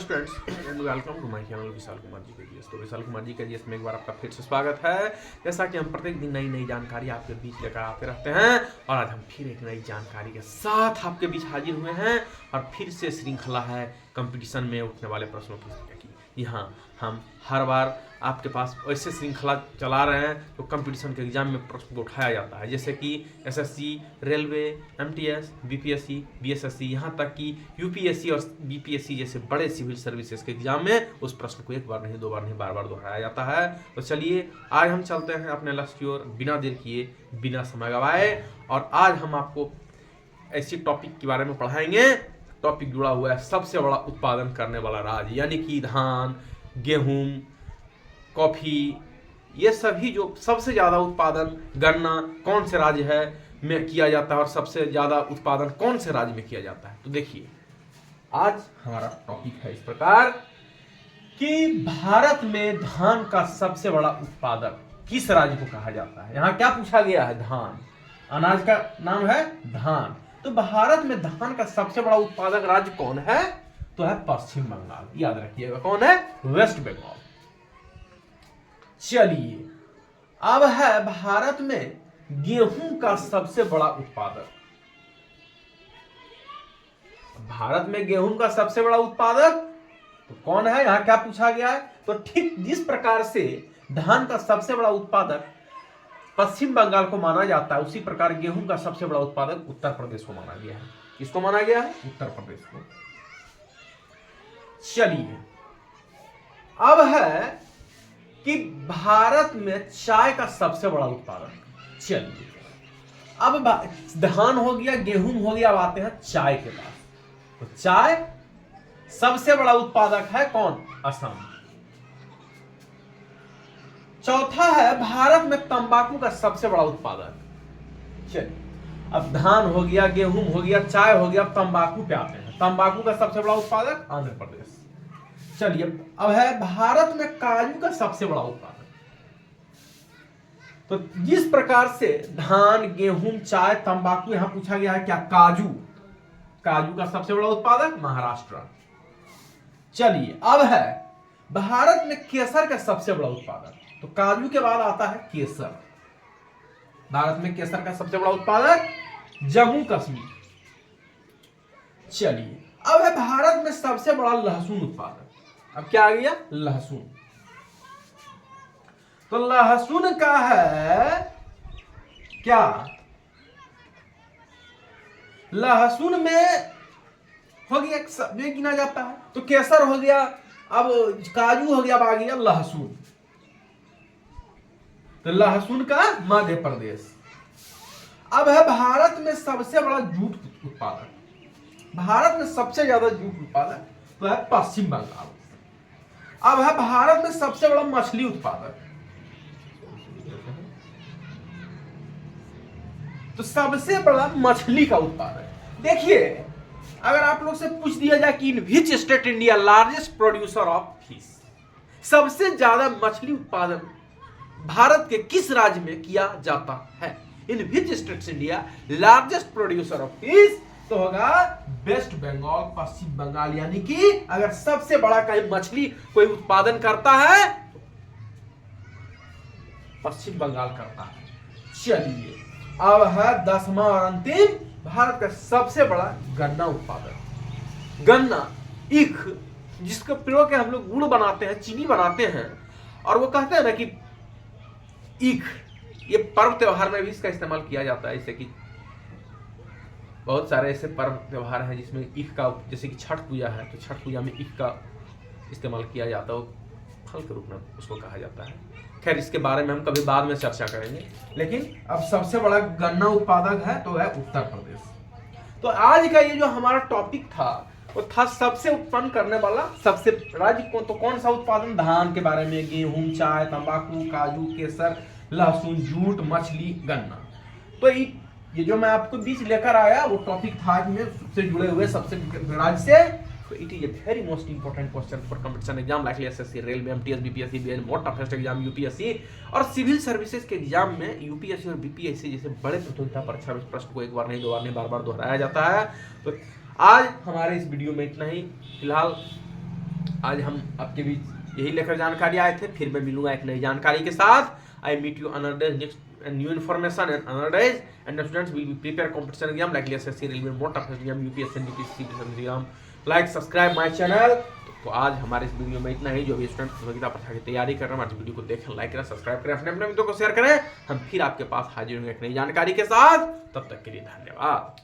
Students and welcome to my channel Vishal Kumar ji के GS. तो विशाल कुमार जी के जीएस में एक बार आपका फिर से स्वागत है। जैसा कि हम प्रत्येक दिन नई नई जानकारी आपके बीच लेकर आते रहते हैं और आज हम फिर एक नई जानकारी के साथ आपके बीच हाजिर हुए हैं और फिर से श्रृंखला है कंपटीशन में उठने वाले प्रश्नों की। यहाँ हम हर बार आपके पास ऐसे श्रृंखला चला रहे हैं तो कंपटीशन के एग्जाम में प्रश्न को उठाया जाता है, जैसे कि SSC, railway, MTS, BPSC, BSSC, यहाँ तक कि यूपीएससी और बीपीएससी जैसे बड़े सिविल सर्विसेज के एग्जाम में उस प्रश्न को एक बार नहीं, दो बार नहीं, बार बार दोहराया जाता है। तो चलिए आज हम चलते हैं अपने लक्ष्य की ओर बिना देर किए, बिना समय गवाए, और आज हम आपको ऐसी टॉपिक के बारे में पढ़ाएंगे। टॉपिक जुड़ा हुआ है सबसे बड़ा उत्पादन करने वाला राज्य, यानी कि धान, गेहूं, कॉफी, ये सभी जो सबसे ज्यादा उत्पादन गन्ना कौन से राज्य है में किया जाता है और सबसे ज्यादा उत्पादन कौन से राज्य में किया जाता है। तो देखिए आज हमारा टॉपिक है इस प्रकार कि भारत में धान का सबसे बड़ा उत्पादक किस राज्य को कहा जाता है। यहाँ क्या पूछा गया है? धान, अनाज का नाम है धान। तो भारत में धान का सबसे बड़ा उत्पादक राज्य कौन है? तो है पश्चिम बंगाल। याद रखिएगा कौन है? वेस्ट बंगाल। चलिए अब है भारत में गेहूं का सबसे बड़ा उत्पादक। भारत में गेहूं का सबसे बड़ा उत्पादक तो कौन है? यहां क्या पूछा गया है? तो ठीक जिस प्रकार से धान का सबसे बड़ा उत्पादक पश्चिम बंगाल को माना जाता है, उसी प्रकार गेहूं का सबसे बड़ा उत्पादक उत्तर प्रदेश को माना गया है। किसको माना गया है? उत्तर प्रदेश को। चलिए अब है कि भारत में चाय का सबसे बड़ा उत्पादक। चलिए अब धान हो गया, गेहूं हो गया, अब आते हैं चाय के पास। तो चाय सबसे बड़ा उत्पादक है कौन? असम। चौथा है भारत में तंबाकू का सबसे बड़ा उत्पादक। चलिए अब धान हो गया, गेहूं हो गया, चाय हो गया, अब तंबाकू पे आते हैं। तंबाकू का सबसे बड़ा उत्पादक आंध्र प्रदेश। चलिए अब है भारत में काजू का सबसे बड़ा उत्पादक। तो जिस प्रकार से धान, गेहूं, चाय, तंबाकू, यहां पूछा गया है क्या? काजू। काजू का सबसे बड़ा उत्पादक महाराष्ट्र। चलिए अब है भारत में केसर का सबसे बड़ा उत्पादक। तो काजू के बाद आता है केसर। भारत में केसर का सबसे बड़ा उत्पादक जम्मू कश्मीर। चलिए अब है भारत में सबसे बड़ा लहसुन उत्पादक। अब क्या आ गया? लहसुन। तो लहसुन का है क्या? लहसुन में हो गया जो गिना जाता है। तो केसर हो गया, अब काजू हो गया, अब आ गया लहसुन। तो लहसुन का मध्य प्रदेश। अब है भारत में सबसे बड़ा जूट उत्पादक। भारत में सबसे ज्यादा जूट उत्पादक तो है पश्चिम बंगाल। अब है भारत में सबसे बड़ा मछली उत्पादक। तो सबसे बड़ा मछली का उत्पादक देखिए, अगर आप लोग से पूछ दिया जाए कि in which state India largest producer of fish, सबसे ज्यादा मछली उत्पादन भारत के किस राज्य में किया जाता है? In which states India largest producer of fish, तो होगा वेस्ट बंगाल, पश्चिम बंगाल। यानी कि अगर सबसे बड़ा कहीं मछली कोई उत्पादन करता है तो पश्चिम बंगाल करता है। चलिए अब है 10वां और अंतिम, भारत का सबसे बड़ा गन्ना उत्पादक। गन्ना, ईख, जिसका प्रयोग के हम लोग गुड़ बनाते हैं, चीनी बनाते हैं, और वो कहते हैं ना कि ईख, ये पर्व त्योहार में भी इसका इस्तेमाल किया जाता है। जैसे कि बहुत सारे ऐसे पर्व त्योहार हैं जिसमें ईख का, जैसे कि छठ पूजा है, तो छठ पूजा में ईख का इस्तेमाल किया जाता है, वो फल के रूप में उसको कहा जाता है। खैर इसके बारे में हम कभी बाद में चर्चा करेंगे, लेकिन अब सबसे बड़ा गन्ना उत्पादक है तो है उत्तर प्रदेश। तो आज का ये जो हमारा टॉपिक था वो था सबसे उत्पन्न करने वाला सबसे राज्य को, तो कौन सा उत्पादन? धान के बारे में, गेहूं, चाय, तंबाकू, काजू, केसर, लहसुन, जूट, मछली, गन्ना। तो ये जो मैं आपको बीच लेकर आया वो टॉपिक था में से जुड़े हुए सबसे राज्य से। तो it is a very most important question for competition exam like SSC, railway, MTS, BPSC, BEd, most toughest exam UPSC, और सिविल सर्विसेज के एग्जाम में यूपीएससी और बीपीएससी जैसे बड़े प्रतियोगिता परीक्षा में प्रश्न को एक बार नहीं, दो बार नहीं, बार बार दोहराया जाता है। तो आज हमारे इस वीडियो में इतना ही। फिलहाल आज हम आपके बीच यही लेकर जानकारी आए थे। फिर मैं मिलूंगा एक नई जानकारी के साथ। I meet you another day next new information and another days and students will be prepare competition exam like SSC railway mode tough exam UPSC NDPSC exam. Like subscribe my channel. तो आज हमारे इस video में इतना ही। जो भी student प्रतियोगिता परीक्षा की तैयारी कर रहे हैं हमारे वीडियो को देखें, लाइक करें, सब्सक्राइब करें, अपने अपने मित्रों को शेयर करें। हम फिर आपके पास हाजिर होंगे एक नई जानकारी के साथ। तब तक के लिए धन्यवाद।